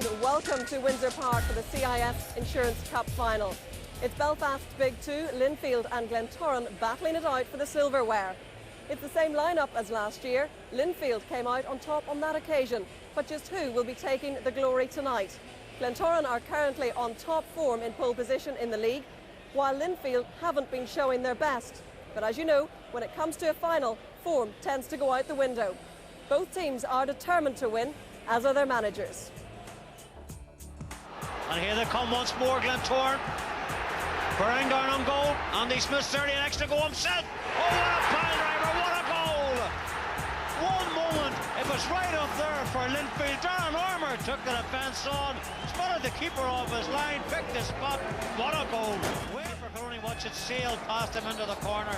and welcome to Windsor Park for the CIS Insurance Cup Final. It's Belfast's Big Two, Linfield and Glentoran, battling it out for the silverware. It's the same lineup as last year. Linfield came out on top on that occasion, but just who will be taking the glory tonight? Glentoran are currently on top form in pole position in the league, while Linfield haven't been showing their best. But as you know, when it comes to a final, form tends to go out the window. Both teams are determined to win, as are their managers. And here they come once more, Glentoran. Bearing down on goal. Andy Smith 30 next to go himself. Oh, what a pile driver, what a goal! One moment, it was right up there for Linfield. Darren Armour took the defence on, spotted the keeper off his line, picked the spot. What a goal! Wafer could only watch it sail past him into the corner.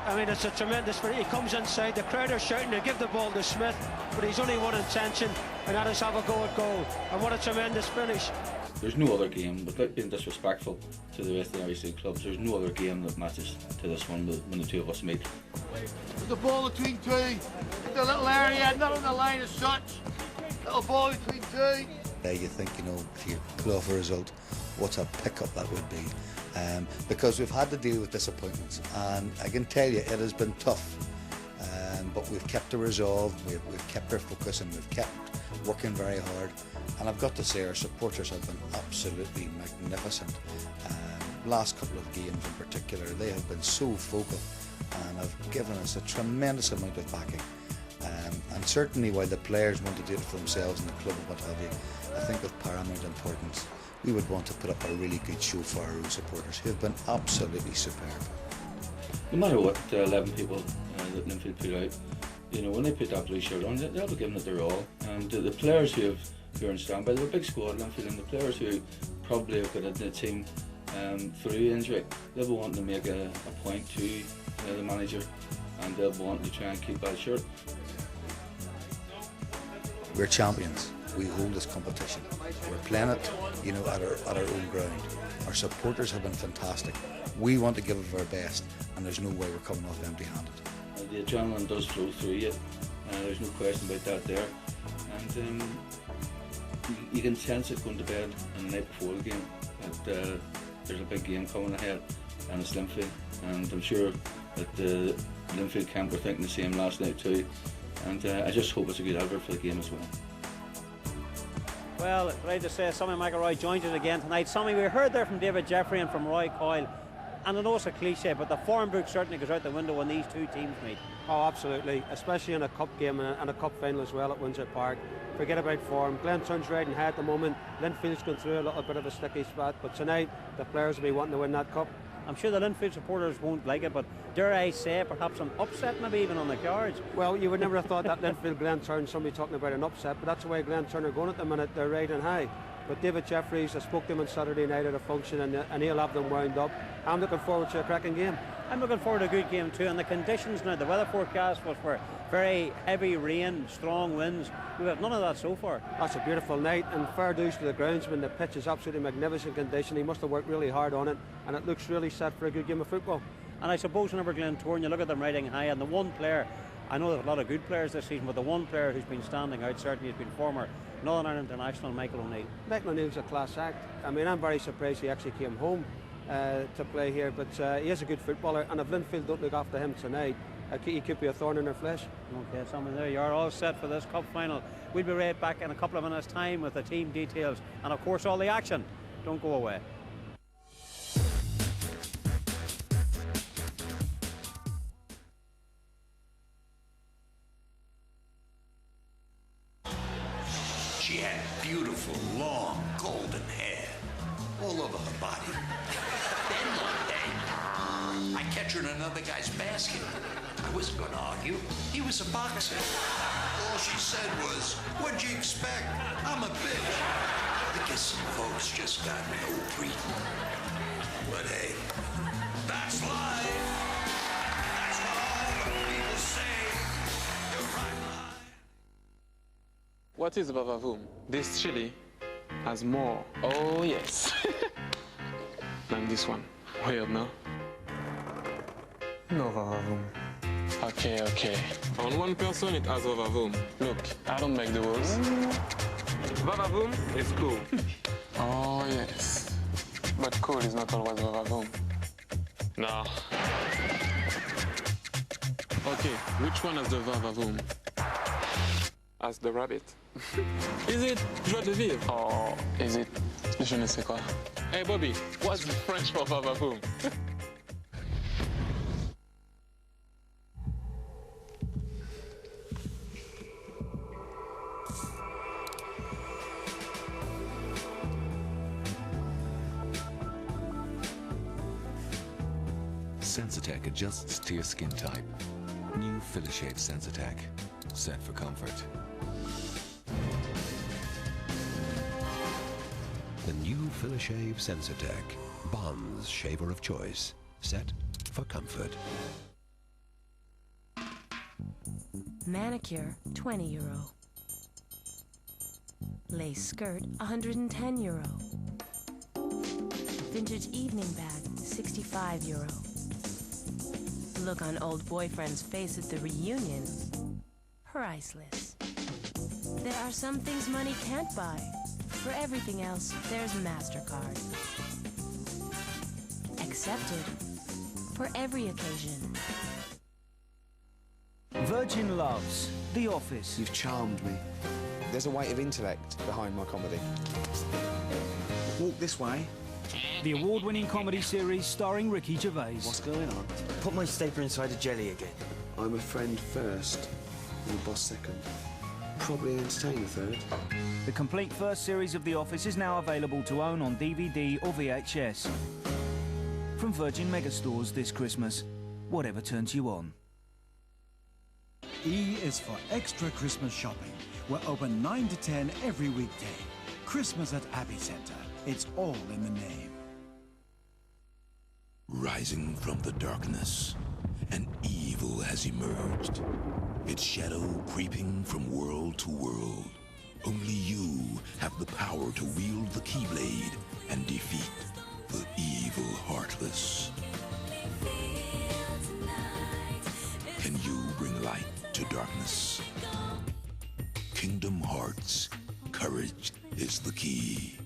I mean, it's a tremendous finish. He comes inside, the crowd are shouting to give the ball to Smith, but he's only one intention, and that is have a go at goal. And what a tremendous finish. There's no other game, without being disrespectful to the rest of the Irish League clubs, there's no other game that matches to this one when the two of us meet. The ball between two, the little area, not on the line as such. Little ball between two. You think, you know, if you pull off a result, what a pickup that would be. Because we've had to deal with disappointments, and I can tell you it has been tough. But we've kept the resolve, we've kept our focus, and we've kept working very hard. And I've got to say, our supporters have been absolutely magnificent. Last couple of games in particular, they have been so vocal and have given us a tremendous amount of backing. And certainly while the players want to do it for themselves and the club and what have you, I think of paramount importance, we would want to put up a really good show for our own supporters, who have been absolutely superb. No matter what 11 people that Linfield put out, you know, when they put that blue shirt on, they'll be giving it their all. And the players who are in standby, they're a big squad, Linfield, and the players who probably have got in the team through injury, they'll be wanting to make a point to the manager, and they'll be wanting to try and keep that shirt. We're champions. We hold this competition. We're playing it, you know, at our own ground. Our supporters have been fantastic. We want to give it our best, and there's no way we're coming off empty-handed. The adrenaline does flow through you. There's no question about that there. And you can sense it going to bed on the night before the game that there's a big game coming ahead, and it's Linfield. And I'm sure that the Linfield camp were thinking the same last night too. And I just hope it's a good advert for the game as well. Well, right to say, Sammy McElroy joins us again tonight. Sammy, we heard there from David Jeffrey and from Roy Coyle, and I know it's a cliche, but the form book certainly goes out the window when these two teams meet. Oh, absolutely, especially in a cup game and a cup final as well at Windsor Park. Forget about form. Glentoran's riding high at the moment. Linfield's going through a little bit of a sticky spot, but tonight the players will be wanting to win that cup. I'm sure the Linfield supporters won't like it, but dare I say perhaps an upset maybe even on the cards. Well, you would never have thought that Linfield Glentoran, somebody talking about an upset, but that's the way Glentoran are going at the minute. They're riding high. But David Jeffries, I spoke to him on Saturday night at a function, and he'll have them wound up. I'm looking forward to a cracking game. I'm looking forward to a good game too, and the conditions now, the weather forecast was for very heavy rain, strong winds. We've had none of that so far. That's a beautiful night, and fair dues to the groundsman. The pitch is absolutely magnificent condition. He must have worked really hard on it, and it looks really set for a good game of football. And I suppose whenever Glentoran, you look at them riding high, and the one player, I know there's a lot of good players this season, but the one player who's been standing out certainly has been former Northern Ireland international Michael O'Neill. Michael O'Neill's a class act. I mean, I'm very surprised he actually came home to play here, but he is a good footballer, and if Linfield don't look after him tonight, he could be a thorn in their flesh. Okay, Simon, there you are, all set for this cup final. We'll be right back in a couple of minutes' time with the team details and of course all the action. Don't go away. She had beautiful, long, golden hair all over her body. Then one day, I catch her in another guy's basket. I wasn't going to argue. He was a boxer. All she said was, "What'd you expect? I'm a bitch." I guess some folks just got no breathing. But hey, that's life. That's what all the people say. You're right. What is vavavoom? This chili has more, oh yes, than this one. Weird, no? No vavavoom. Okay. On one person it has vavavoom. Look, I don't make the rules. Vavavoom is cool. Oh, yes. But cool is not always Vavavoom. No. Okay, which one has the Vavavoom? As the rabbit. Is it joie de vivre? Or is it je ne sais quoi? Hey Bobby, what's French for Vavavoom? Sensitech adjusts to your skin type. New Filler Shave Sensitech, set for comfort. The new Filler Shave Sensitech, Bond's shaver of choice, set for comfort. Manicure, €20. Lace skirt, €110. Vintage evening bag, €65. Look on old boyfriend's face at the reunion, priceless. There are some things money can't buy. For everything else, there's MasterCard. Accepted for every occasion. Virgin loves The Office. You've charmed me. There's a weight of intellect behind my comedy. Walk this way. The award-winning comedy series starring Ricky Gervais. What's going on? Put my stapler inside a jelly again. I'm a friend first, and a boss second. Probably entertain a third. The complete first series of The Office is now available to own on DVD or VHS. From Virgin Megastores this Christmas. Whatever turns you on. E is for extra Christmas shopping. We're open 9 to 10 every weekday. Christmas at Abbey Centre. It's all in the name. Rising from the darkness, an evil has emerged. Its shadow creeping from world to world. Only you have the power to wield the Keyblade and defeat the evil Heartless. Can you bring light to darkness? Kingdom Hearts. Courage is the key.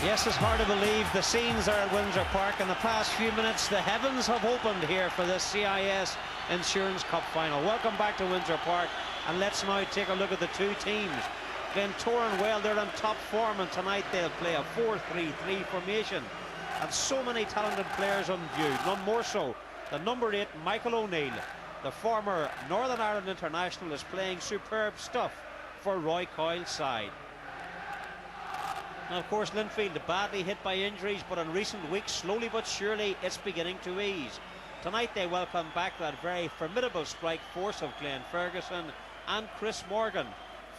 Yes, it's hard to believe the scenes are at Windsor Park. In the past few minutes, the heavens have opened here for the CIS Insurance Cup Final. Welcome back to Windsor Park, and let's now take a look at the two teams. Glentoran, well, they're in top form, and tonight they'll play a 4-3-3 formation. And so many talented players on view, none more so than number 8, Michael O'Neill. The former Northern Ireland international is playing superb stuff for Roy Coyle's side. And of course, Linfield badly hit by injuries, but in recent weeks, slowly but surely, it's beginning to ease. Tonight they welcome back that very formidable strike force of Glenn Ferguson and Chris Morgan,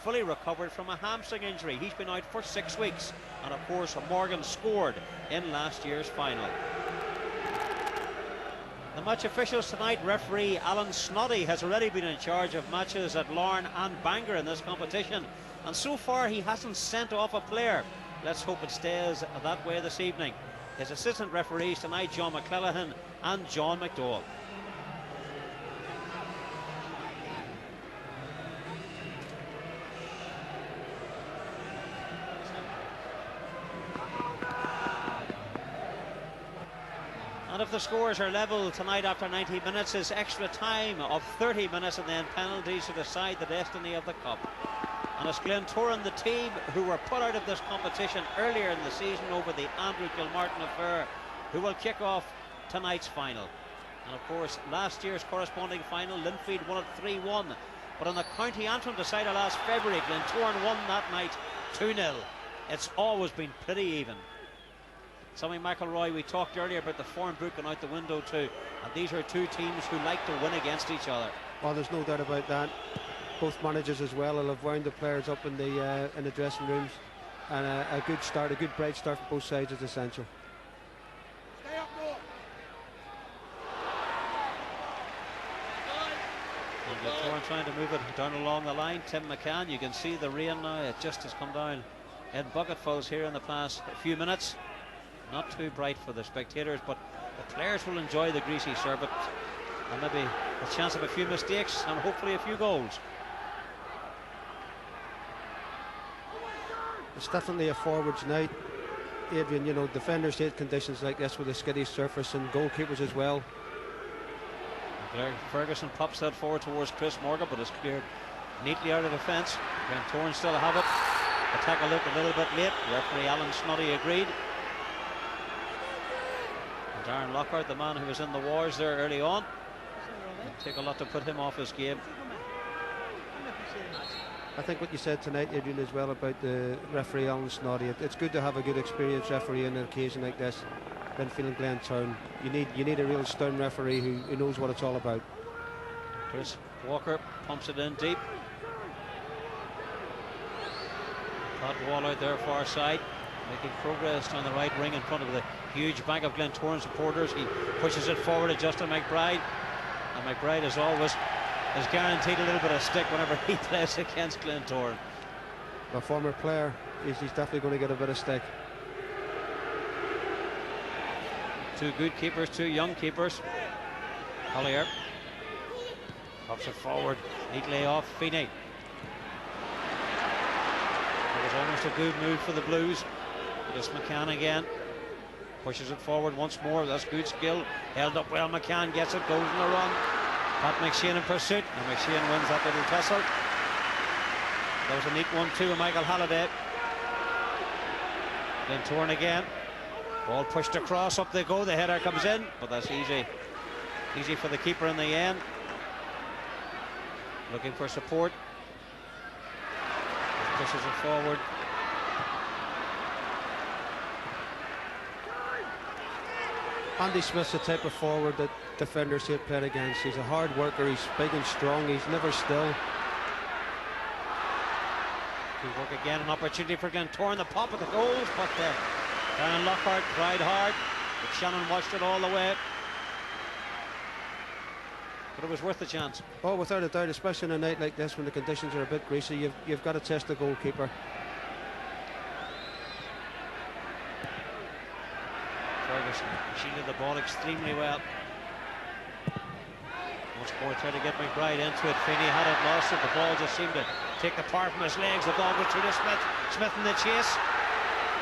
fully recovered from a hamstring injury. He's been out for 6 weeks. And of course, Morgan scored in last year's final. The match officials tonight, referee Alan Snoddy has already been in charge of matches at Larne and Bangor in this competition. And so far, he hasn't sent off a player. Let's hope it stays that way this evening. His assistant referees tonight, John McClellan and John McDowell. And if the scores are level tonight after 90 minutes, is extra time of 30 minutes and then penalties to decide the destiny of the cup. And it's Glentoran, the team who were put out of this competition earlier in the season over the Andrew Kilmartin affair, who will kick off tonight's final. And of course, last year's corresponding final, Linfield won it 3-1. But in the county anthem decided last February, Glentoran won that night 2-0. It's always been pretty even. Sammy McElroy, we talked earlier about the form book going out the window too. And these are two teams who like to win against each other. Well, there's no doubt about that. Both managers as well will have wound the players up in the dressing rooms, and a good start, a good bright start for both sides is essential. And Glentoran trying to move it down along the line. Tim McCann, you can see the rain now, it just has come down in bucketfuls here in the past few minutes. Not too bright for the spectators, but the players will enjoy the greasy sherbet and maybe a chance of a few mistakes and hopefully a few goals. It's definitely a forwards night, Adrian. You know, defenders hate conditions like this with a skiddy surface, and goalkeepers as well. Ferguson pops that forward towards Chris Morgan, but it's cleared neatly out of defence. Glentoran still have it. The tackle looked a little bit late. Referee Alan Snoddy agreed. And Darren Lockhart, the man who was in the wars there early on, it'll take a lot to put him off his game. I think what you said tonight, Adrian, as well about the referee Alan Snoddy. It's good to have a good experienced referee on an occasion like this. Linfield and Glentoran, you need a real stern referee who knows what it's all about. Chris Walker pumps it in deep. Todd Wall out there far side, making progress on the right wing in front of the huge bank of Glentoran supporters. He pushes it forward to Justin McBride, and McBride, as always, is guaranteed a little bit of stick whenever he plays against Glentoran. A former player, he's definitely going to get a bit of stick. Two good keepers, two young keepers. Collier pops it forward, neatly off Feeney. It was almost a good move for the Blues. It's McCann again. Pushes it forward once more. That's good skill. Held up well. McCann gets it, goes on the run. Pat McShane in pursuit, and McShane wins that little tussle. That was a neat one too, Michael Halliday. Glentoran again. Ball pushed across, up they go, the header comes in, but that's easy for the keeper in the end. Looking for support. Pushes it forward. Andy Smith's the type of forward that defenders hate playing against. He's a hard worker, he's big and strong, he's never still. Good work again, an opportunity for Glentoran, the pop of the goals, but Darren Lockhart tried hard, but Shannon watched it all the way. But it was worth the chance. Oh, without a doubt, especially on a night like this when the conditions are a bit greasy, you've got to test the goalkeeper. Ferguson shielded the ball extremely well. Once more trying to get McBride into it. Feeney had it, lost it. The ball just seemed to take the par from his legs. The ball goes through to Smith. Smith in the chase.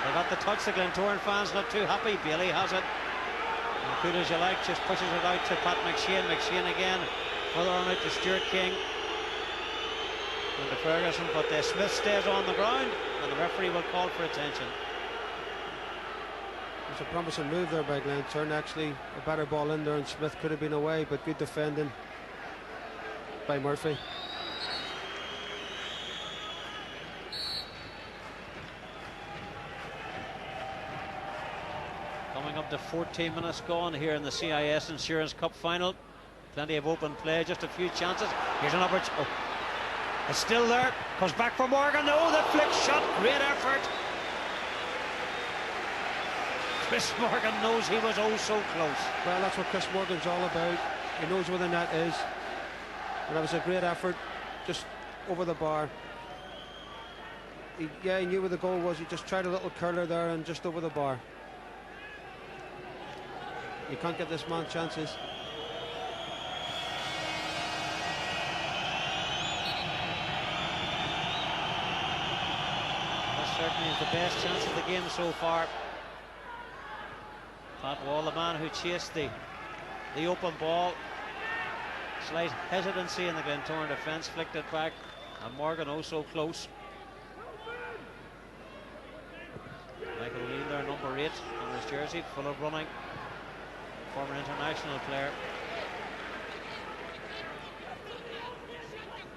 They got the touch. The Glentoran fans not too happy. Bailey has it. And good as you like, just pushes it out to Pat McShane. McShane again. Further on out to Stuart King. And to Ferguson, but Smith stays on the ground, and the referee will call for attention. There's a promising move there by Glentoran, actually. A better ball in there, and Smith could have been away, but good defending by Murphy. Coming up to 14 minutes gone here in the CIS Insurance Cup Final. Plenty of open play, just a few chances. Here's an opportunity. Oh, it's still there. Comes back for Morgan. Oh, the flick shot. Great effort. Chris Morgan knows he was oh so close. Well, that's what Chris Morgan's all about. He knows where the net is. And that was a great effort, just over the bar. He knew where the goal was. He just tried a little curler there and just over the bar. You can't give this man chances. That certainly is the best chance of the game so far. Pat Wall, the man who chased the open ball. Slight hesitancy in the Glentoran defence, flicked it back, and Morgan oh so close. Michael O'Neill there, number 8 on his jersey, full of running. Former international player.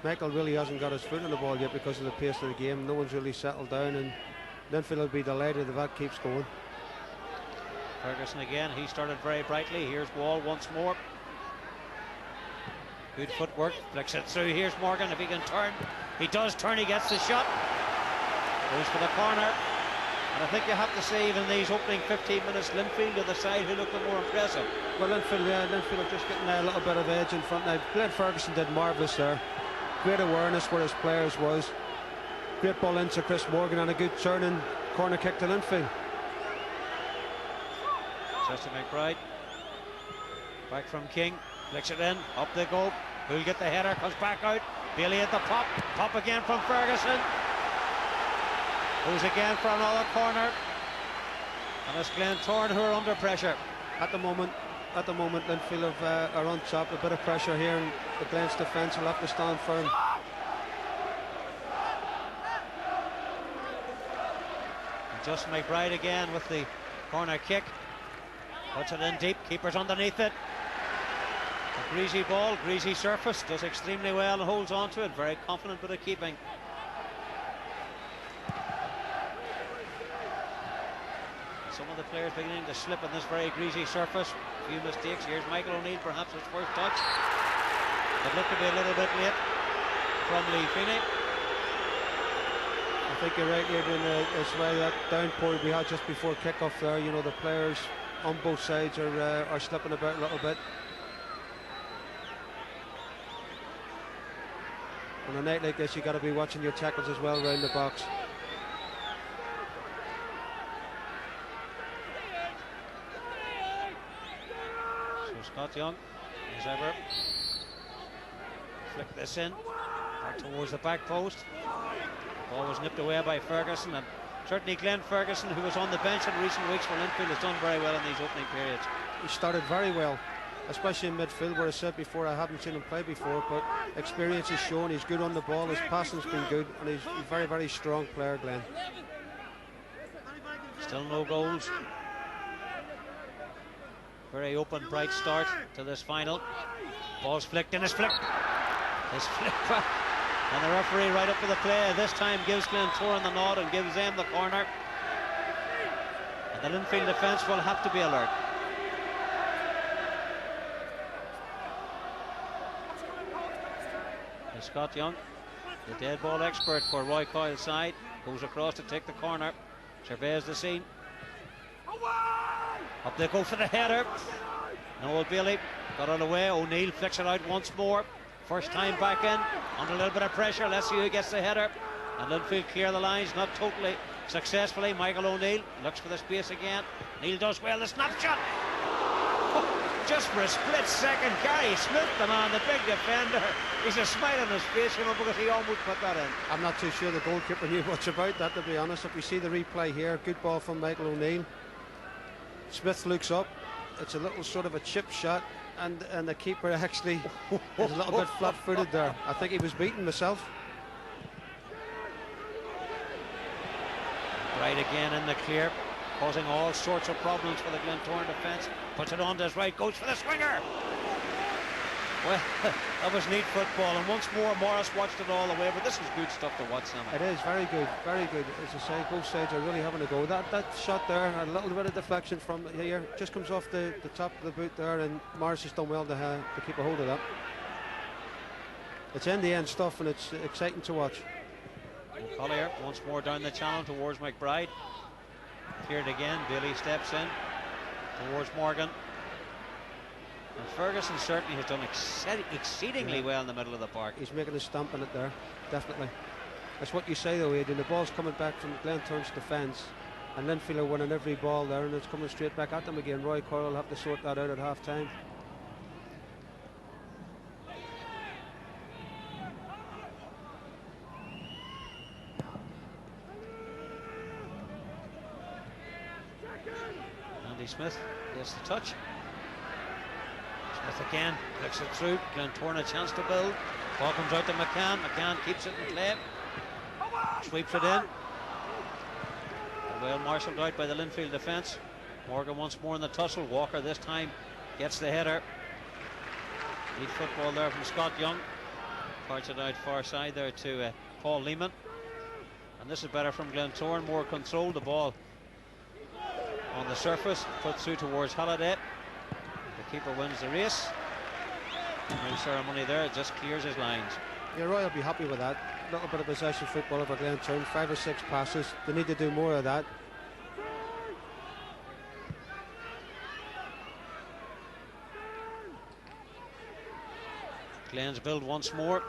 Michael really hasn't got his foot on the ball yet because of the pace of the game. No one's really settled down, and Linfield will be delighted if that keeps going. Ferguson again, he started very brightly. Here's Wall once more. Good footwork, flicks it through. Here's Morgan, if he can turn. He does turn, he gets the shot. Goes for the corner. And I think you have to say, even these opening 15 minutes, Linfield are the side who looked the more impressive. Well, Linfield are just getting a little bit of edge in front now. Glenn Ferguson did marvellous there. Great awareness where his players was. Great ball into Chris Morgan and a good turning corner kick to Linfield. Justin McBride. Back from King. Flicks it in. Up they go. Who'll get the header? Comes back out. Bailey at the pop. Pop again from Ferguson. Goes again for another corner. And it's Glentoran who are under pressure. At the moment, Linfield are on top. A bit of pressure here, and the Glens defence will have to stand firm. And Justin McBride again with the corner kick. Puts it in deep. Keeper's underneath it. A greasy ball, greasy surface. Does extremely well and holds on to it. Very confident with the keeping. Some of the players beginning to slip on this very greasy surface. A few mistakes. Here's Michael O'Neill, perhaps his first touch. It looked to be a little bit late from Lee Feeney. I think you're right, Adrian, as well. That downpour we had just before kick-off there, you know, the players on both sides are slipping about a little bit. On a night like this, you got to be watching your tackles as well around the box. So Scott Young, as ever, flick this in, back towards the back post. Ball was nipped away by Ferguson, and certainly Glenn Ferguson, who was on the bench in recent weeks for Linfield, has done very well in these opening periods. He started very well, especially in midfield, where I said before I haven't seen him play before, but experience is shown. He's good on the ball, his passing's been good, and he's a very, very strong player, Glenn. Still no goals. Very open, bright start to this final. Ball's flicked in, it's flicked. It's flicked back. And the referee right up for the play this time gives Glentoran the nod and gives them the corner. And the Linfield defence will have to be alert. And Scott Young, the dead ball expert for Roy Coyle's side, goes across to take the corner. Surveys the scene. Up they go for the header. Noel Bailey got it away. O'Neill flicks it out once more. First time back in, under a little bit of pressure. Let's see who gets the header. And Linfield clear the lines, not totally successfully. Michael O'Neill looks for the space again. Neil does well, the snapshot. Just for a split second, Gary Smith, the man, the big defender. He's a smile on his face, you know, because he almost put that in. I'm not too sure the goalkeeper knew much about that, to be honest. If we see the replay here, good ball from Michael O'Neill. Smith looks up. It's a little sort of a chip shot. And the keeper actually is a little bit flat-footed there. I think he was beaten myself. Right again in the clear, causing all sorts of problems for the Glentoran defence. Puts it on to his right, goes for the swinger. Well, that was neat football, and once more Morris watched it all the way, but this is good stuff to watch, Sam. It is very good, very good. As I say, both sides are really having a go. That shot there, a little bit of deflection from here, just comes off the top of the boot there, and Morris has done well to keep a hold of that. It's end-to-end stuff, and it's exciting to watch. Collier once more down the channel towards McBride. Cleared again, Bailey steps in towards Morgan. And Ferguson certainly has done exceedingly well in the middle of the park. He's making a stamp in it there, definitely. That's what you say though, Adrian. The ball's coming back from Glentoran's defence, and Linfield are winning every ball there, and it's coming straight back at them again. Roy Coyle will have to sort that out at half time. Andy Smith gets the touch. Smith again, flicks it through. Glentoran a chance to build. Ball comes out to McCann. McCann keeps it in play. Sweeps it in. Well marshalled out by the Linfield defence. Morgan once more in the tussle. Walker this time gets the header. Neat football there from Scott Young. Parts it out far side there to Paul Lehman. And this is better from Glentoran. More control. The ball on the surface. Put through towards Halliday. The keeper wins the race. No ceremony there, it just clears his lines. Yeah, Roy will be happy with that. A little bit of possession football over Glentoran, 5 or 6 passes. They need to do more of that. Glenn's build once more.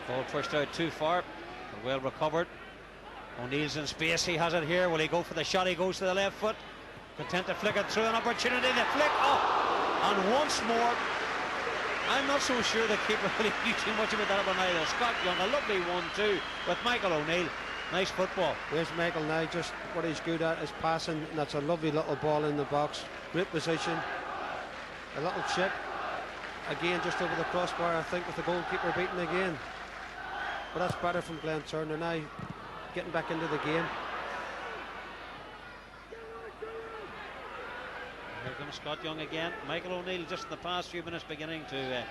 Ball pushed out too far, but well recovered. O'Neill's in space, he has it here. Will he go for the shot? He goes to the left foot. Content to flick it through, an opportunity, the flick, and once more. I'm not so sure the keeper really knew too much about that one either. Scott Young, a lovely 1-2 with Michael O'Neill. Nice football. There's Michael now, just what he's good at is passing, and that's a lovely little ball in the box. Great position. A little chip. Again, just over the crossbar, I think, with the goalkeeper beaten again. But that's better from Glentoran. They're now getting back into the game. Here comes Scott Young again. Michael O'Neill just in the past few minutes beginning to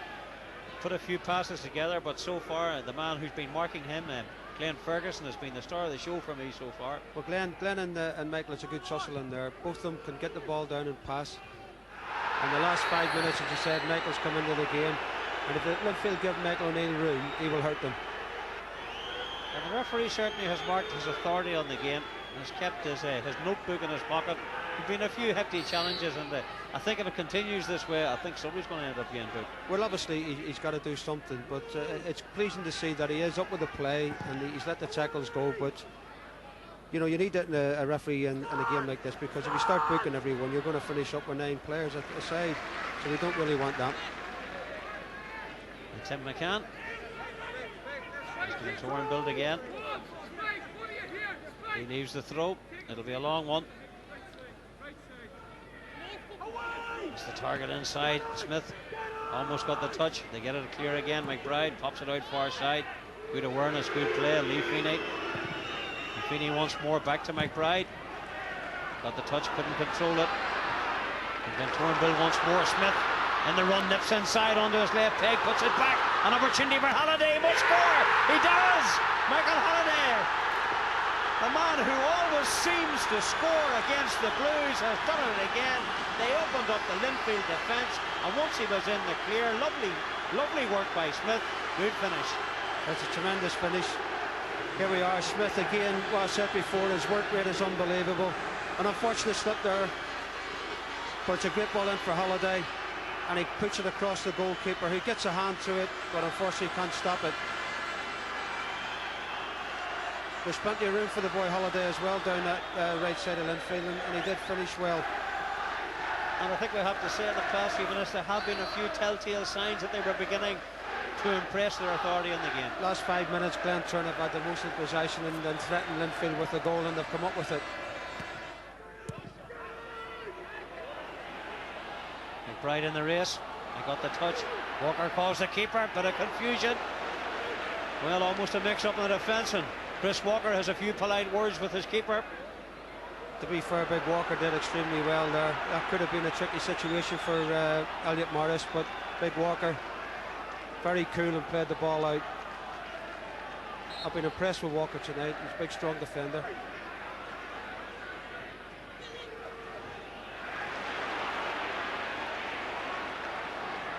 put a few passes together, but so far the man who's been marking him, Glenn Ferguson, has been the star of the show for me so far. Well, Glenn and Michael, it's a good tussle in there. Both of them can get the ball down and pass. In the last 5 minutes, as you said, Michael's come into the game, and if Linfield give Michael O'Neill room, he will hurt them. And the referee certainly has marked his authority on the game, and has kept his notebook in his pocket. There've been a few hefty challenges, and I think if it continues this way, I think somebody's going to end up being booked. Well, obviously he's got to do something, but it's pleasing to see that he is up with the play and he's let the tackles go. But you know, you need that in a referee in a game like this, because if you start booking everyone, you're going to finish up with 9 players aside, so we don't really want that. And Tim McCann. He's going to build again. He leaves the throw. It'll be a long one. It's the target inside. Smith almost got the touch. They get it clear again. McBride pops it out far side. Good awareness, good play. Lee Feeney once more back to McBride. Got the touch, couldn't control it. And then Turnbull once more. Smith in the run, nips inside onto his left peg, puts it back. An opportunity for Halliday. Must score. He does. Michael Halliday, the man who always seems to score against the Blues, has done it again. They opened up the Linfield defence, and once he was in the clear, lovely work by Smith. Good finish. That's a tremendous finish. Here we are, Smith again. Well, I said before, his work rate is unbelievable. An unfortunate slip there, but it's a great ball in for Halliday, and he puts it across the goalkeeper, who gets a hand to it, but unfortunately can't stop it. There's plenty of room for the boy Halliday as well down that right side of Linfield, and he did finish well. And I think we have to say in the past few minutes there have been a few telltale signs that they were beginning to impress their authority in the game. Last 5 minutes, Glentoran have had the most in possession and threatened Linfield with a goal, and they've come up with it. McBride in the race. He got the touch. Walker calls the keeper. Bit of confusion. Well, almost a mix-up in the defence, and Chris Walker has a few polite words with his keeper. To be fair, Big Walker did extremely well there. That could have been a tricky situation for Elliot Morris, but Big Walker, very cool and played the ball out. I've been impressed with Walker tonight. He's a big, strong defender.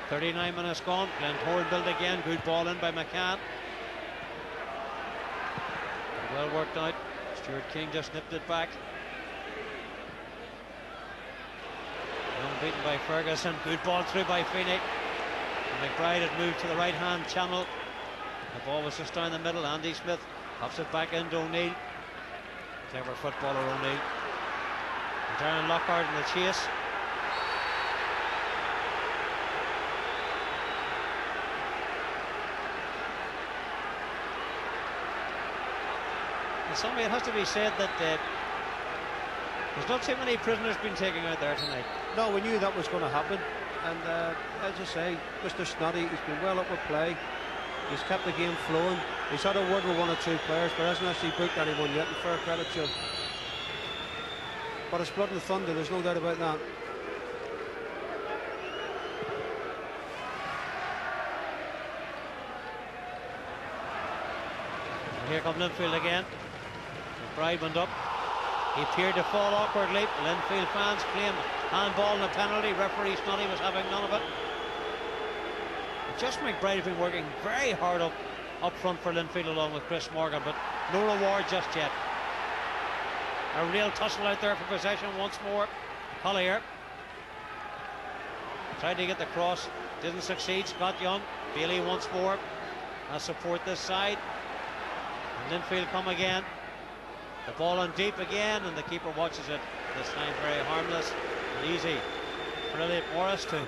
.39 minutes gone. Glentoran build again. Good ball in by McCann. Well worked out. Stuart King just nipped it back. Beaten by Ferguson. Good ball through by Feeney. And McBride had moved to the right hand channel. The ball was just down the middle. Andy Smith pops it back into O'Neill. Clever footballer O'Neill. And Darren Lockhart in the chase. And somebody, it has to be said that there's not too many prisoners been taken out there tonight. No, we knew that was going to happen, and as I say, Mr. Snoddy, he's been well up with play. He's kept the game flowing. He's had a word with 1 or 2 players, but hasn't actually booked anyone yet, and fair credit to him. But it's blood and thunder, there's no doubt about that. And here comes Linfield again. McBride went up. He appeared to fall awkwardly. Linfield fans claim handball and a penalty. Referee Snoddy was having none of it. Just McBride has been working very hard up front for Linfield along with Chris Morgan, but no reward just yet. A real tussle out there for possession once more. Collier. Tried to get the cross, didn't succeed. Scott Young, Bailey once more. Has support this side. And Linfield come again. The ball on deep again, and the keeper watches it. This time very harmless and easy for Elliot Morris to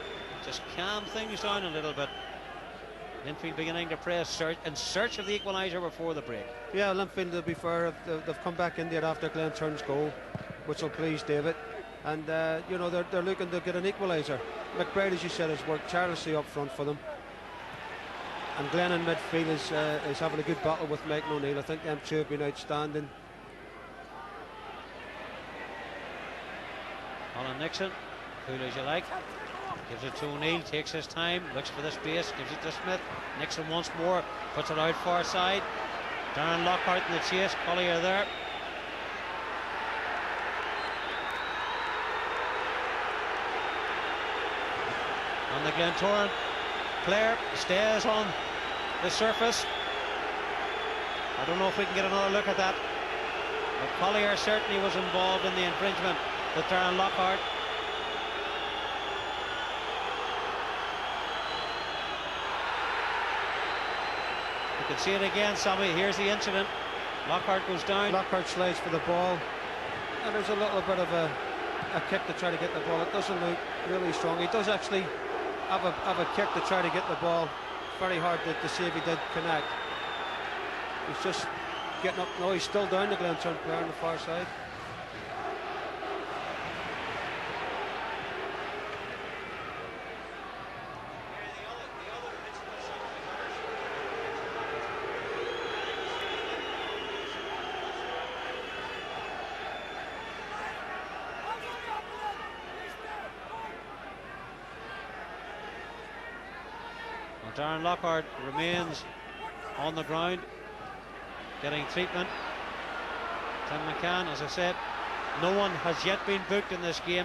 just calm things down a little bit. Linfield beginning to press in search of the equaliser before the break. Yeah, Linfield, to be fair, they've come back in there after Glentoran's goal, which will please David. And you know, they're looking to get an equaliser. McBride, as you said, has worked tirelessly up front for them. And Glenn in midfield is having a good battle with Mike O'Neill. I think them two have been outstanding. Colin Nixon, cool as you like. Gives it to O'Neill, takes his time, looks for the space, gives it to Smith. Nixon once more, puts it out far side. Darren Lockhart in the chase, Collier there. And the Glentoran player stays on the surface. I don't know if we can get another look at that. But Collier certainly was involved in the infringement with Darren Lockhart. You can see it again, Sammy. Here's the incident. Lockhart goes down. Lockhart slides for the ball. And there's a little bit of a kick to try to get the ball. It doesn't look really strong. He does actually have a kick to try to get the ball. Very hard to see if he did connect. He's just getting up. No, he's still down, the Glentoran player on the far side. Darren Lockhart remains on the ground, getting treatment. Tim McCann, as I said, no one has yet been booked in this game.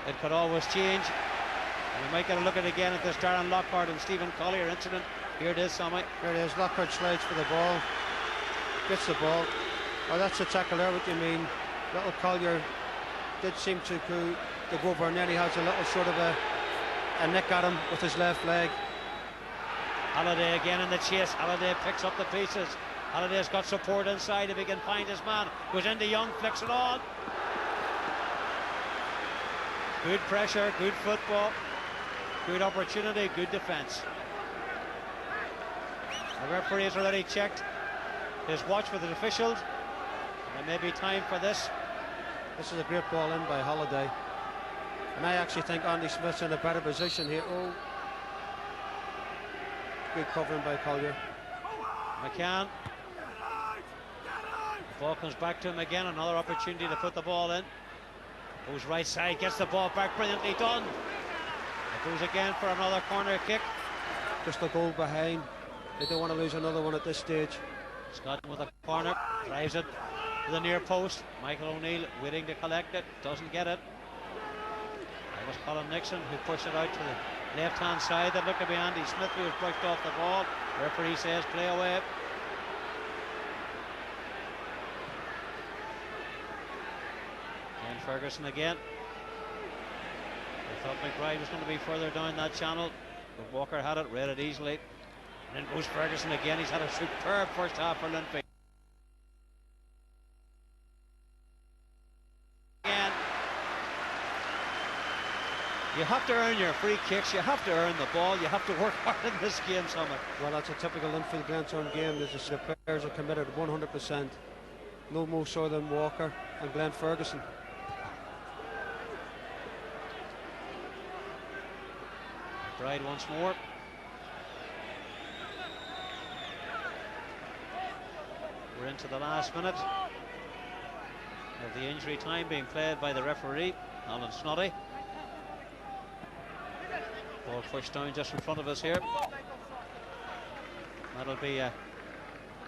It could always change. And we might get a look at it again at this Darren Lockhart and Stephen Collier incident. Here it is, Sammy. Here it is. Lockhart slides for the ball, gets the ball. Oh, that's a tackle there. What do you mean? Little Collier did seem to go over, and then he has a little sort of a nick at him with his left leg. Halliday again in the chase. Halliday picks up the pieces. Halliday's got support inside if he can find his man. Goes into Young, flicks it on. Good pressure, good football, good opportunity, good defence. The referee has already checked his watch with the officials. There may be time for this. This is a great ball in by Halliday. And I actually think Andy Smith's in a better position here. Oh, good covering by Collier. McCann. The ball comes back to him again. Another opportunity to put the ball in. Goes right side, gets the ball back, brilliantly done. It goes again for another corner kick. Just a goal behind. They don't want to lose another one at this stage. Scott with a corner, drives it to the near post. Michael O'Neill waiting to collect it, doesn't get it. That was Colin Nixon who pushed it out to the left-hand side. That looked to be Andy Smith who was brushed off the ball. The referee says play away. And Ferguson again. I thought McBride was going to be further down that channel, but Walker had it, read it easily. And then goes Ferguson again. He's had a superb first half for Linfield. You have to earn your free kicks, you have to earn the ball, you have to work hard in this game, Summit. Well, that's a typical Linfield Glentoran game. The players are committed 100%. No more so than Walker and Glenn Ferguson. McBride once more. We're into the last minute of the injury time being played by the referee, Alan Snoddy. Ball pushed down just in front of us here. That'll be a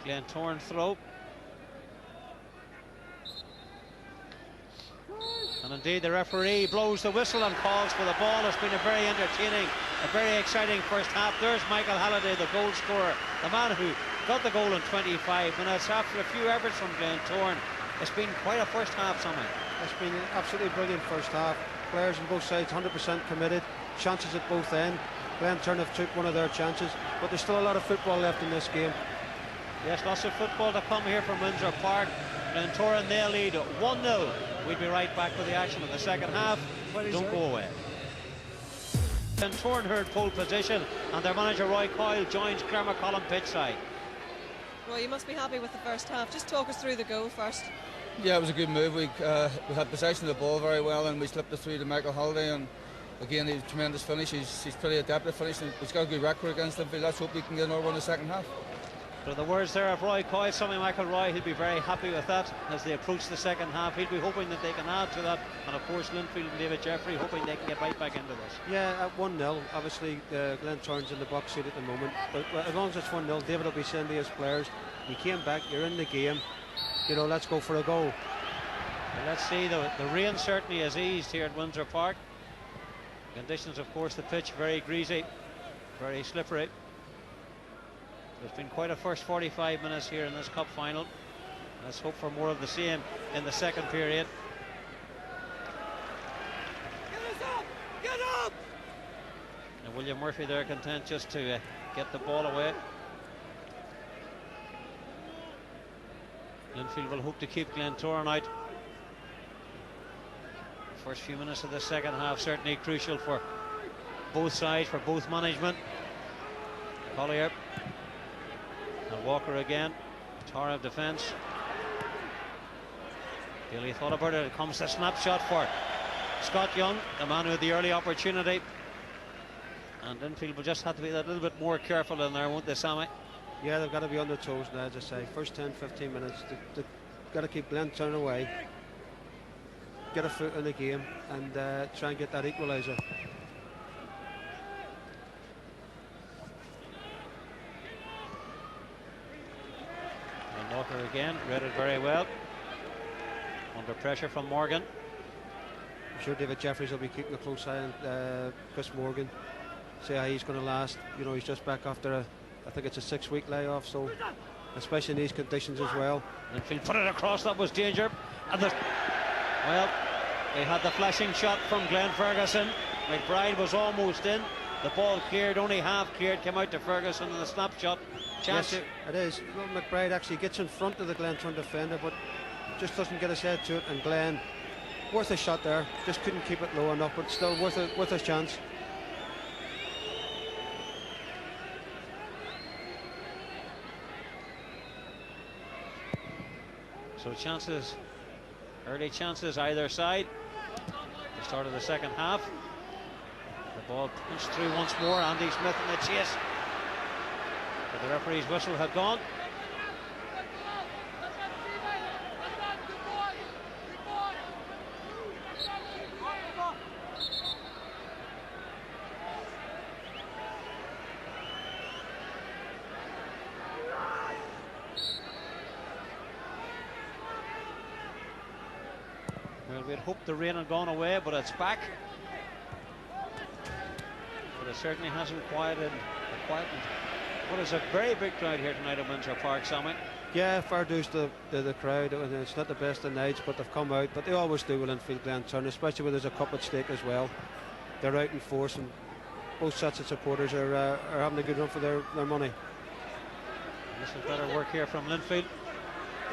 Glentoran throw. And indeed the referee blows the whistle and calls for the ball. It's been a very entertaining, a very exciting first half. There's Michael Halliday, the goal scorer, the man who got the goal in 25 minutes after a few efforts from Glentoran. It's been quite a first half, Sammy. It's been an absolutely brilliant first half. players on both sides, 100% committed, chances at both ends. Glentoran have took one of their chances, but there's still a lot of football left in this game. Yes, lots of football to come here from Windsor Park. Glentoran, they lead 1-0. We'll be right back with the action of the second half. Don't go away. Glentoran held pole position, and their manager Roy Coyle joins Clare McCollum pitchside. Well, you must be happy with the first half. Just talk us through the goal first. Yeah, it was a good move. We had possession of the ball very well, and we slipped it through to Michael Halliday, and again, he's a tremendous finish. He's pretty adept at finishing. He's got a good record against Linfield. Let's hope we can get another one in the second half. So the words there of Roy Coyle, something Michael Roy, he'll be very happy with that as they approach the second half. He'll be hoping that they can add to that, and of course Linfield and David Jeffrey hoping they can get right back into this. Yeah, at 1-0, obviously Glentoran's in the box seat at the moment, but as long as it's 1-0, David will be saying to his players, you came back, you're in the game, you know, let's go for a goal. Well, let's see, the rain certainly has eased here at Windsor Park. Conditions, of course, the pitch very greasy, very slippery. There's been quite a first 45 minutes here in this cup final. Let's hope for more of the same in the second period. Get us up! Get up! And William Murphy there content just to get the ball away. Linfield will hope to keep Glentoran out. First few minutes of the second half certainly crucial for both sides, for both management. Collier and Walker again. Tower of defence. Daly thought about it. It comes the snapshot for Scott Young, the man who had the early opportunity. And Linfield will just have to be a little bit more careful in there, won't they, Sammy? Yeah, they've got to be on their toes now, as I say. First 10-15 minutes, they've got to keep Glentoran away, get a foot in the game, and try and get that equaliser. And Walker again, read it very well. Under pressure from Morgan. I'm sure David Jeffries will be keeping a close eye on Chris Morgan. See how he's going to last. You know, he's just back after I think it's a 6-week layoff, so especially in these conditions as well. Linfield put it across, that was danger. And well, they had the flashing shot from Glenn Ferguson. McBride was almost in. The ball cleared, only half cleared, came out to Ferguson in the snapshot. Chance. Yes, it is. Well, McBride actually gets in front of the Glentoran defender, but just doesn't get his head to it. And Glenn, worth a shot there, just couldn't keep it low enough, but still worth a chance. So chances, early chances either side. The start of the second half. The ball punched through once more. Andy Smith in the chase. But the referee's whistle had gone. Well, we'd hoped the rain had gone away, but it's back. But it certainly hasn't quietened. What is a very big crowd here tonight at Windsor Park, Sammy? Yeah, fair dues to the crowd. It's not the best of nights, but they've come out. But they always do with Linfield Glentoran, especially when there's a cup at stake as well. They're out in force, and both sets of supporters are having a good run for their money. This is better work here from Linfield.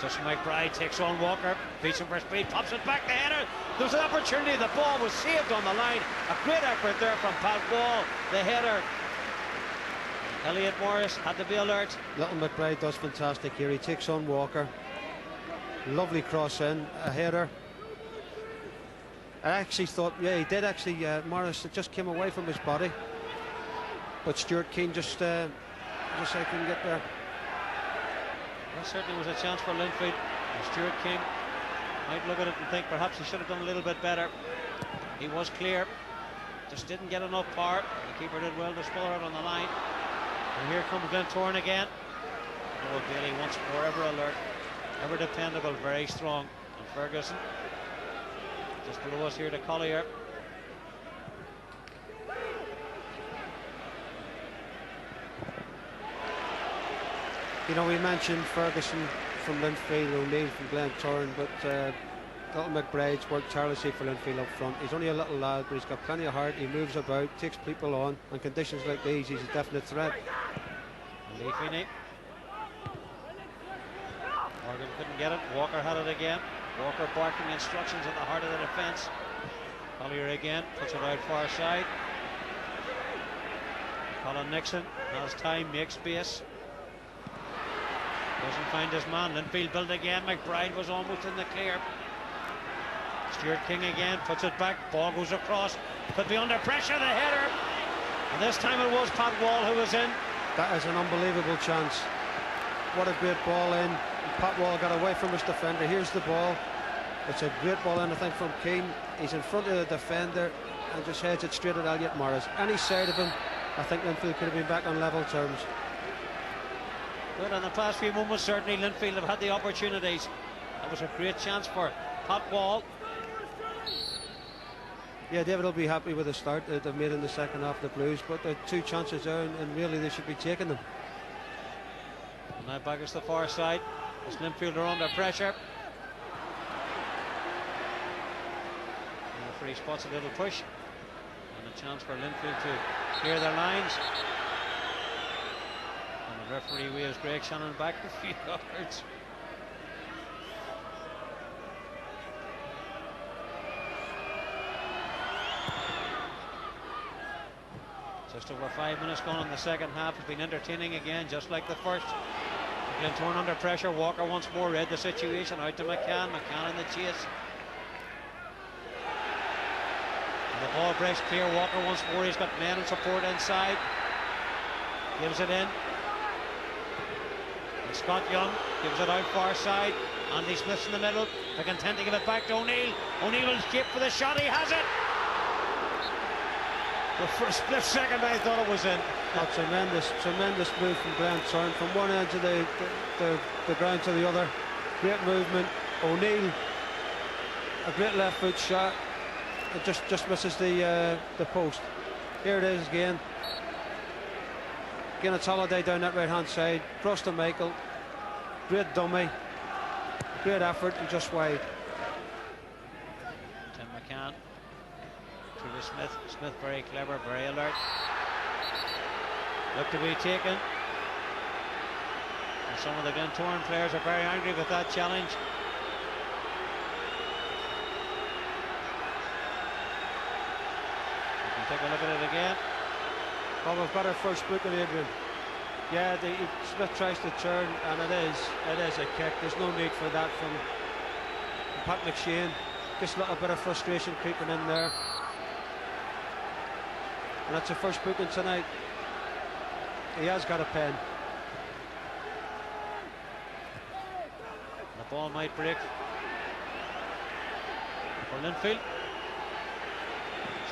Justin McBride takes on Walker, beats him for speed, pops it back, the header. There's an opportunity, the ball was saved on the line. A great effort there from Pat Wall, the header. Elliot Morris had to be alert. Little McBride does fantastic here. He takes on Walker. Lovely cross in, a header. I actually thought, yeah, he did actually, Morris, it just came away from his body. But Stuart Keane just couldn't get there. That certainly was a chance for Linfield. And Stuart King might look at it and think perhaps he should have done a little bit better. He was clear, just didn't get enough power. The keeper did well to smother it on the line. And here comes Glentoran again. Noel Bailey once more, ever alert, ever dependable, very strong. And Ferguson just below us here to Collier. You know, we mentioned Ferguson from Linfield, O'Neill from Glentoran, but little McBride's worked tirelessly for Linfield up front. He's only a little lad, but he's got plenty of heart. He moves about, takes people on. On conditions like these, he's a definite threat. Leafy. Morgan couldn't get it. Walker had it again. Walker barking instructions at the heart of the defence. Collier again, puts it out far side. Colin Nixon has time, makes space. Doesn't find his man. Linfield built again. McBride was almost in the clear. Stuart King again, puts it back. Ball goes across. Could be under pressure, the header. And this time it was Pat Wall who was in. That is an unbelievable chance. What a great ball in. Pat Wall got away from his defender. Here's the ball. It's a great ball in, I think, from Keane. He's in front of the defender and just heads it straight at Elliot Morris. Any side of him, I think Linfield could have been back on level terms. Good, in the past few moments, certainly Linfield have had the opportunities. That was a great chance for Pat Wall. Yeah, David will be happy with the start that they've made in the second half of the Blues, but there are 2 chances there, and really they should be taking them. And now back is the far side. As Linfield are under pressure. And the free spots a little push. And a chance for Linfield to clear their lines. And the referee waves Greg Shannon back a few yards. Just over 5 minutes gone in the second half. It's been entertaining again, just like the first. Glentoran under pressure. Walker once more read the situation. Out to McCann. McCann in the chase. And the ball breaks clear. Walker once more. He's got men in support inside. Gives it in. And Scott Young gives it out far side. Andy Smith's in the middle. They're content to give it back to O'Neill. O'Neill will escape for the shot. He has it. But for a split second I thought it was in. A tremendous move from Glentoran from one end of the ground to the other. Great movement. O'Neill, a great left foot shot. It just misses the post. Here it is again. Again it's Holiday down that right hand side. Cross to Michael. Great dummy. Great effort and just wide. Tim McCann. To Smith. Smith very clever, very alert. Look to be taken. And some of the Glentoran players are very angry with that challenge. You can take a look at it again. Well, we've got our first book on Adrian. Yeah, Smith tries to turn, and it is a kick. There's no need for that from Pat McShane. Just a little bit of frustration creeping in there. And that's the first booking tonight. He has got a pen. The ball might break for Linfield.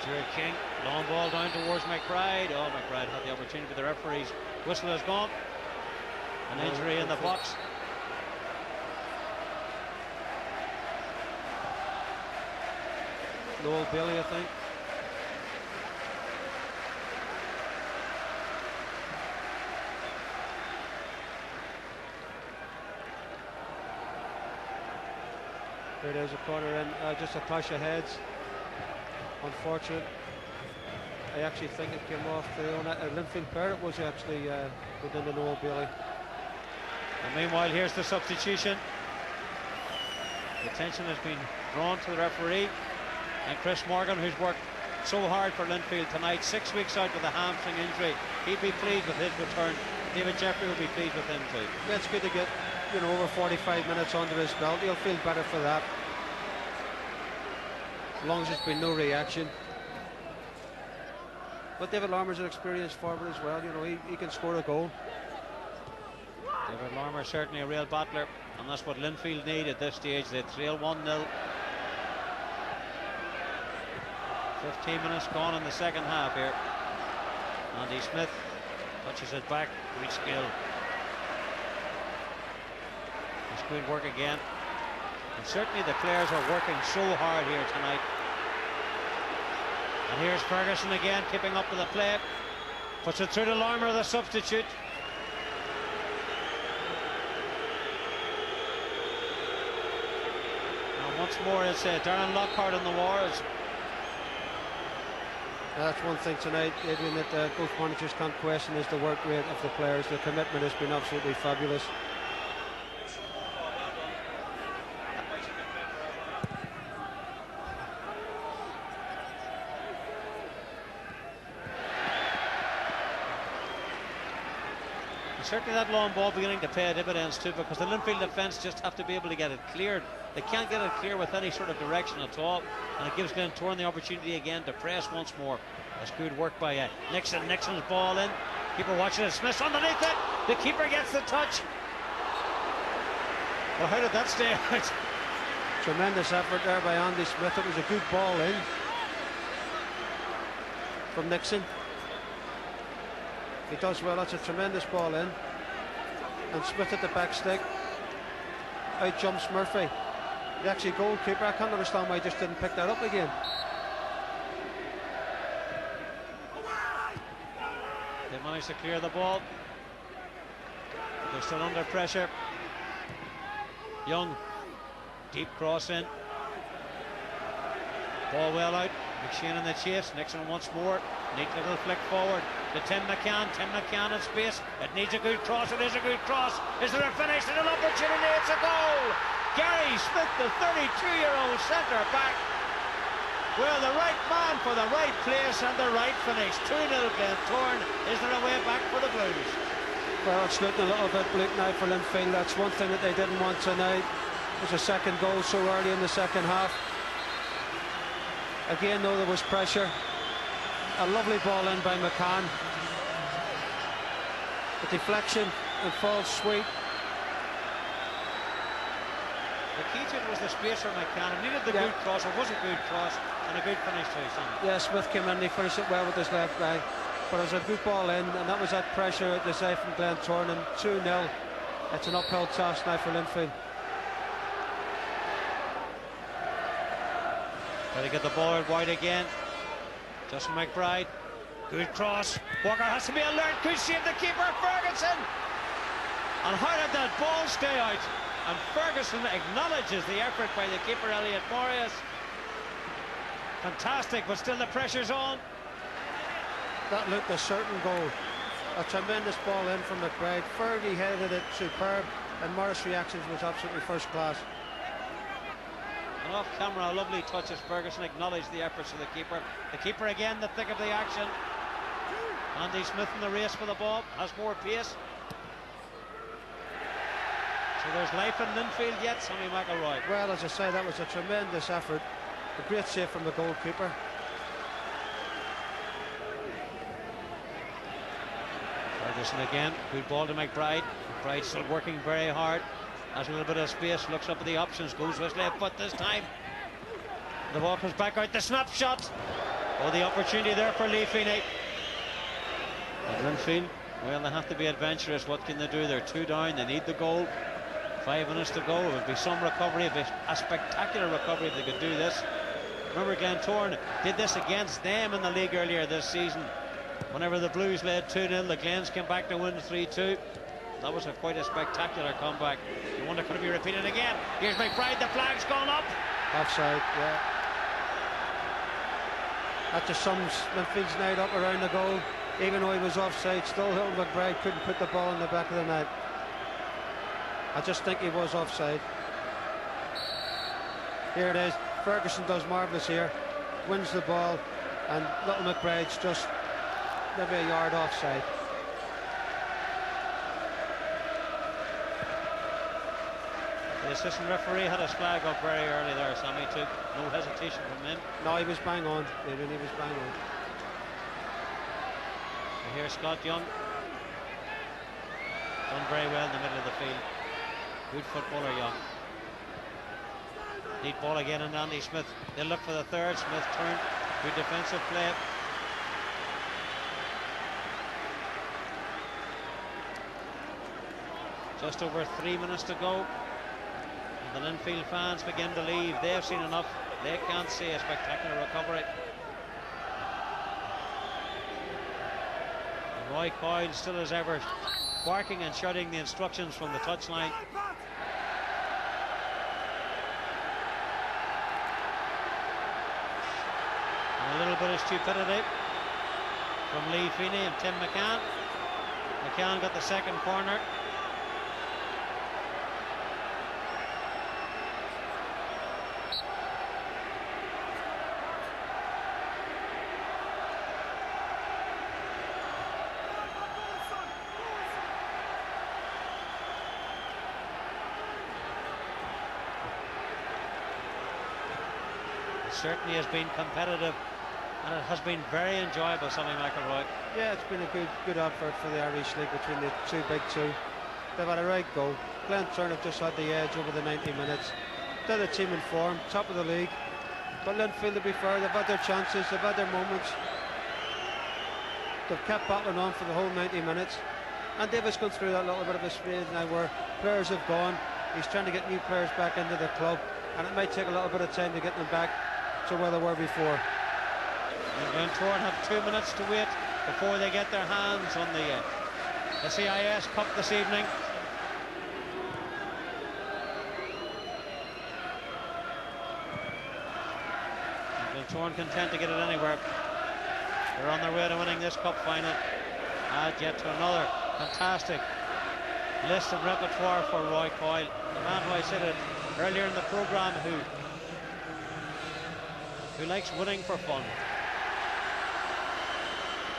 Stuart King, long ball down towards McBride. Oh, McBride had the opportunity, but the referee's whistle has gone. An injury in the box. Noel Bailey, I think. There it is, a corner in, just a clash of heads. Unfortunate. I actually think it came off the Linfield player. It was actually within the Noel Bailey. And meanwhile, here's the substitution. The attention has been drawn to the referee. And Chris Morgan, who's worked so hard for Linfield tonight, 6 weeks out with a hamstring injury. He'd be pleased with his return. David Jeffrey will be pleased with him too. Yeah, it's good to get, over 45 minutes under his belt. He'll feel better for that. As long as there's been no reaction. But David Larmer's an experienced forward as well. He can score a goal. David Larmer certainly a real battler, and that's what Linfield need at this stage. They trail 1-0. 15 minutes gone in the second half here. Andy Smith touches it back. Great skill. It's good work again. And certainly the players are working so hard here tonight. And here's Ferguson again, keeping up with the play. Puts it through to Larmer, the substitute. And once more is Darren Lockhart on the wars. That's one thing tonight, Adrian, that both managers can't question is the work rate of the players. The commitment has been absolutely fabulous. Certainly that long ball beginning to pay dividends too, because the Linfield defence just have to be able to get it cleared. They can't get it clear with any sort of direction at all, and it gives Glentoran the opportunity again to press once more. That's good work by Nixon. Nixon's ball in. Keeper watching it. Smith's underneath it. The keeper gets the touch. Well, how did that stay out? Tremendous effort there by Andy Smith. It was a good ball in from Nixon. He does well. That's a tremendous ball in. And Smith at the back stick. Out jumps Murphy. The actually goalkeeper. I can't understand why he just didn't pick that up again. They managed to clear the ball. They're still under pressure. Young. Deep cross in. Ball well out. McShane in the chase. Nixon once more. Neat little flick forward to Tim McCann. Tim McCann in space. It needs a good cross. It is a good cross. Is there a finish? There's an opportunity. It's a goal. Gary Smith, the 32-year-old centre back. Well, the right man for the right place and the right finish. 2-0 Glentoran. Is there a way back for the Blues? Well, it's looking a little bit bleak now for Linfield. That's one thing that they didn't want tonight. There's a second goal so early in the second half. Again, though, there was pressure. A lovely ball in by McCann. A deflection and falls sweet. The key to it was the space for McCann. It needed the good cross. It was a good cross and a good finish too, Sammy. Yeah, Smith came in and he finished it well with his left guy. But it was a good ball in, and that was that pressure at the side from Glentoran, and 2-0. It's an uphill task now for Linfield. Try to get the ball out wide again. Justin McBride. Good cross. Walker has to be alert. Good save the keeper, Ferguson. And how did that ball stay out? And Ferguson acknowledges the effort by the keeper, Elliot Morias. Fantastic, but still the pressure's on. That looked a certain goal. A tremendous ball in from McBride. Fergie headed it superb, and Morris' reactions was absolutely first class. And off camera, a lovely touch as Ferguson acknowledged the efforts of the keeper. The keeper again, the thick of the action. Andy Smith in the race for the ball, has more pace. So there's life in Linfield yet, Sammy McElroy. Well, as I say, that was a tremendous effort. A great save from the goalkeeper. Ferguson again, good ball to McBride. McBride still working very hard. Has a little bit of space, looks up at the options, goes with his left foot this time. The ball comes back out, the snapshot. Oh, the opportunity there for Lee Feeney. And Linfield, well, they have to be adventurous. What can they do? They're 2 down, they need the goal. 5 minutes to go. It would be some recovery, it would be a spectacular recovery if they could do this. Remember, Glentoran did this against them in the league earlier this season. Whenever the Blues led 2-0, the Glens came back to win 3-2. That was quite a spectacular comeback. You wonder, could it be repeated again? Here's McBride, the flag's gone up. Offside, yeah. That just sums Linfield's night up around the goal. Even though he was offside, still Hilton McBride couldn't put the ball in the back of the net. I just think he was offside. Here it is. Ferguson does marvellous here. Wins the ball, and little McBride's just maybe a yard offside. The assistant referee had his flag up very early there, Sammy. Took no hesitation from him. No, he was bang on. He really was bang on. And here's Scott Young. Done very well in the middle of the field. Good footballer, Young. Neat ball again, and Andy Smith. They'll look for the third. Smith turned. Good defensive play. Just over 3 minutes to go. And the Linfield fans begin to leave. They've seen enough. They can't see a spectacular recovery. And Roy Coyle, still as ever, barking and shouting the instructions from the touchline. bit of stupidity from Lee Feeney and Tim McCann. McCann got the second corner. Certainly has been competitive, and it has been very enjoyable, something like a Roy. Yeah, it's been a good effort for the Irish League between the two big two. They've had a right go. Glentoran have just had the edge over the 90 minutes. They're the team in form, top of the league. But Linfield, to be fair, they've had their chances, they've had their moments. They've kept battling on for the whole 90 minutes. And Davis gone through that little bit of a spree now where players have gone. He's trying to get new players back into the club, and it might take a little bit of time to get them back to where they were before. And Glentoran have 2 minutes to wait before they get their hands on the CIS Cup this evening. And Glentoran content to get it anywhere. They're on their way to winning this cup final. Add yet to another fantastic list and repertoire for Roy Coyle, the man who I said it earlier in the programme who likes winning for fun.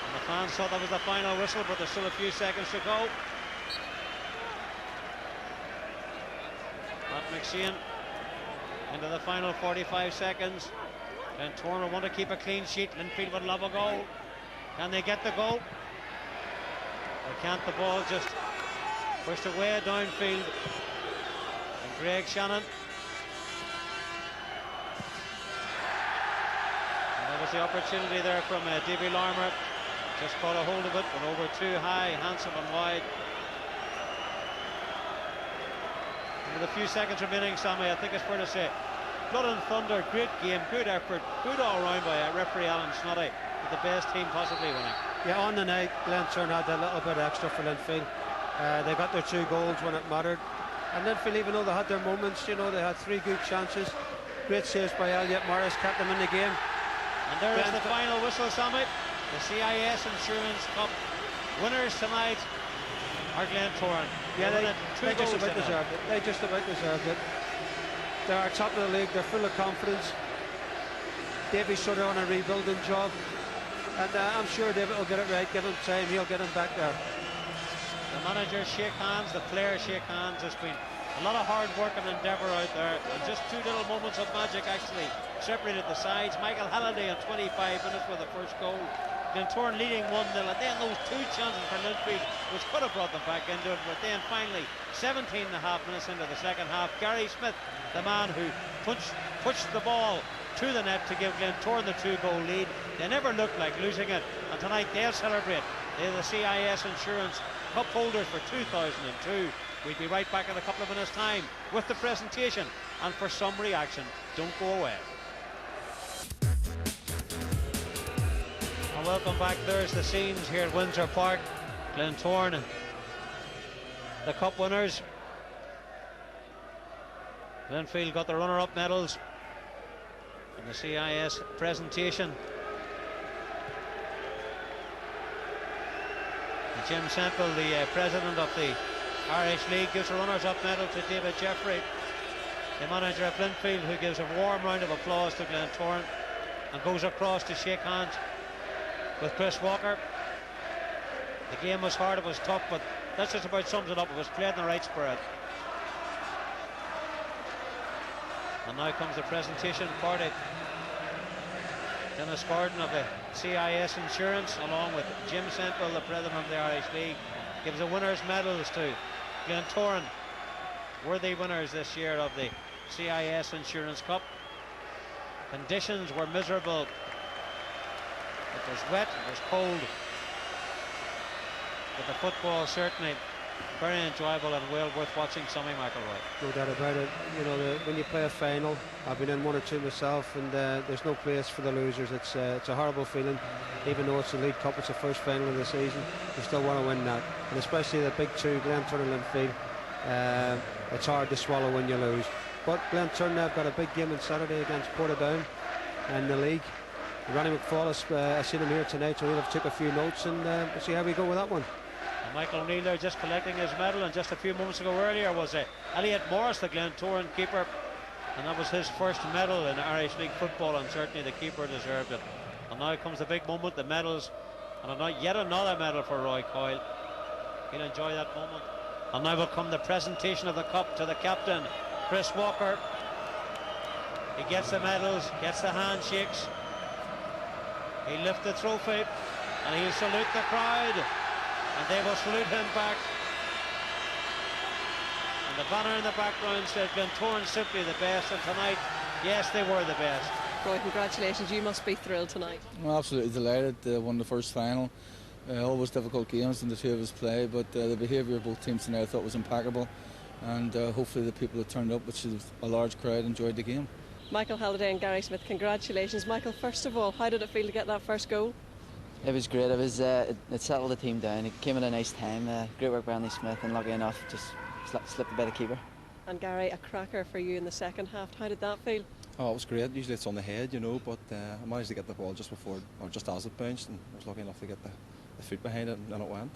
And the fans thought that was the final whistle, but there's still a few seconds to go. Pat McShane into the final 45 seconds. Glentoran will want to keep a clean sheet. Linfield would love a goal. Can they get the goal? They can't. The ball just pushed away downfield. And Greg Shannon. There was the opportunity there from Davy Larmer. Just caught a hold of it, went over too high, handsome and wide. And with a few seconds remaining, Sammy, I think it's fair to say, Blood and Thunder, great game, good effort, good all round by referee Alan Snoddy, with the best team possibly winning. Yeah, on the night, Glentoran had a little bit extra for Linfield. They got their 2 goals when it mattered. And Linfield, even though they had their moments, you know, they had 3 good chances. Great saves by Elliot Morris, kept them in the game. And there is the final whistle, Sammy. The CIS Insurance Cup winners tonight are Glentoran. Yeah, they just about deserved it. They just about deserved it. They are top of the league. They're full of confidence. Davy's sort of on a rebuilding job, and I'm sure David will get it right. Give him time. He'll get him back there. The managers shake hands. The players shake hands. There's been a lot of hard work and endeavour out there, and just 2 little moments of magic actually separated the sides. Michael Halliday on 25 minutes with the first goal. Glentoran leading 1-0, and then those 2 chances for Linfield, which could have brought them back into it. But then finally, 17.5 minutes into the second half, Gary Smith, the man who pushed the ball to the net to give Glentoran the 2-goal lead. They never looked like losing it, and tonight they'll celebrate. They're the CIS Insurance Cup holders for 2002. We'll be right back in a couple of minutes' time with the presentation and for some reaction. Don't go away. And welcome back. There's the scenes here at Windsor Park. Glentoran, the cup winners. Linfield got the runner-up medals in the CIS presentation. And Jim Semple, the president of the Irish League, gives a runners-up medal to David Jeffrey, the manager of Linfield, who gives a warm round of applause to Glentoran and goes across to shake hands with Chris Walker. The game was hard, it was tough, but that just about sums it up. It was played in the right spirit. And now comes the presentation party. Dennis Gordon of the CIS Insurance, along with Jim Semple, the president of the Irish League, gives the winners' medals to Glentoran, worthy winners this year of the CIS Insurance Cup. Conditions were miserable. It was wet, it was cold, but the football certainly very enjoyable and well worth watching, Sammy McElroy. No doubt about it. You know, when you play a final, I've been in 1 or 2 myself, and there's no place for the losers. It's a horrible feeling. Even though it's the League Cup, it's the first final of the season, you still want to win that. And especially the big 2, Glentoran and Linfield, it's hard to swallow when you lose. But Glentoran have got a big game on Saturday against Portadown in the league. Ronnie McFall, I seen him here tonight, so we'll have took a few notes and we'll see how we go with that one. And Michael O'Neill there just collecting his medal, and just a few moments ago earlier was Elliot Morris, the Glentoran keeper, and that was his first medal in Irish League football, and certainly the keeper deserved it. And now comes the big moment, the medals, and yet another medal for Roy Coyle. He'll enjoy that moment. And now will come the presentation of the cup to the captain, Chris Walker. He gets the medals, gets the handshakes. He'll lift the trophy and he'll salute the crowd, and they will salute him back. And the banner in the background said Glentoran simply the best, and tonight, yes, they were the best. Roy, congratulations, you must be thrilled tonight. I'm absolutely delighted. Won the first final. Always difficult games and the two of us play, but the behaviour of both teams tonight I thought was impeccable, and hopefully the people that turned up, which is a large crowd, enjoyed the game. Michael Halliday and Gary Smith, congratulations. Michael, first of all, how did it feel to get that first goal? It was great. It settled the team down. It came at a nice time. Great work by Andy Smith, and lucky enough just slipped by the keeper. And Gary, a cracker for you in the second half. How did that feel? Oh, it was great. Usually it's on the head, you know, but I managed to get the ball just before, or just as it bounced, and I was lucky enough to get the foot behind it, and it went.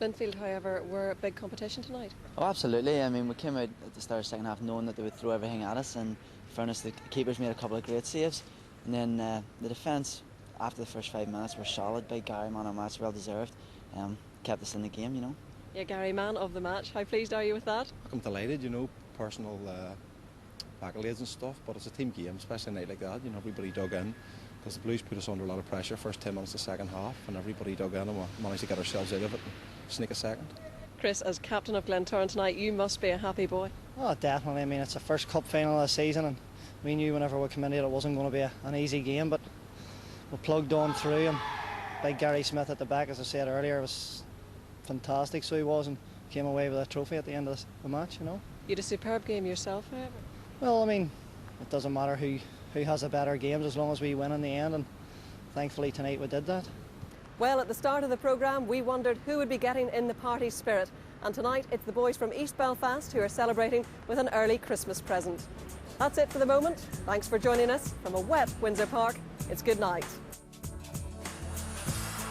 Linfield, however, were a big competition tonight. Oh, absolutely. I mean, we came out at the start of the second half knowing that they would throw everything at us, and in fairness, the keepers made a couple of great saves, and then the defence after the first 5 minutes were solid. By Gary, man of the match, well deserved. Kept us in the game, you know. Yeah, Gary, man of the match. How pleased are you with that? I'm delighted, you know, personal accolades and stuff, but it's a team game, especially a night like that. You know, everybody dug in, because the Blues put us under a lot of pressure first 10 minutes of the second half, and everybody dug in, and we managed to get ourselves out of it and sneak a second. Chris, as captain of Glentoran tonight, you must be a happy boy. Oh, definitely. I mean, it's the first cup final of the season, and we knew whenever we came into it wasn't going to be an easy game, but we plugged on through, and big Gary Smith at the back, as I said earlier, was fantastic, so he was, and came away with a trophy at the end of the match, you know. You had a superb game yourself, however. Well, I mean, it doesn't matter who has the better games as long as we win in the end, and thankfully tonight we did that. Well, at the start of the programme, we wondered who would be getting in the party spirit. And tonight, it's the boys from East Belfast who are celebrating with an early Christmas present. That's it for the moment. Thanks for joining us from a wet Windsor Park. It's good night.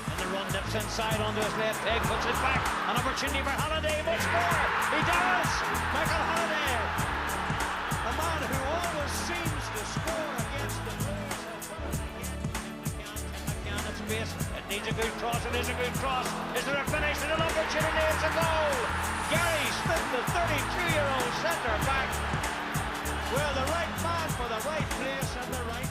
And the run dips inside onto his left leg, puts it back. An opportunity for Halliday, much more. He does! Michael Halliday, a man who always seems to score against the Blues. It needs a good cross, it is a good cross. Is there a finish and an opportunity? It's a goal! Gary Smith, the 32-year-old centre back, were the right man for the right place and the right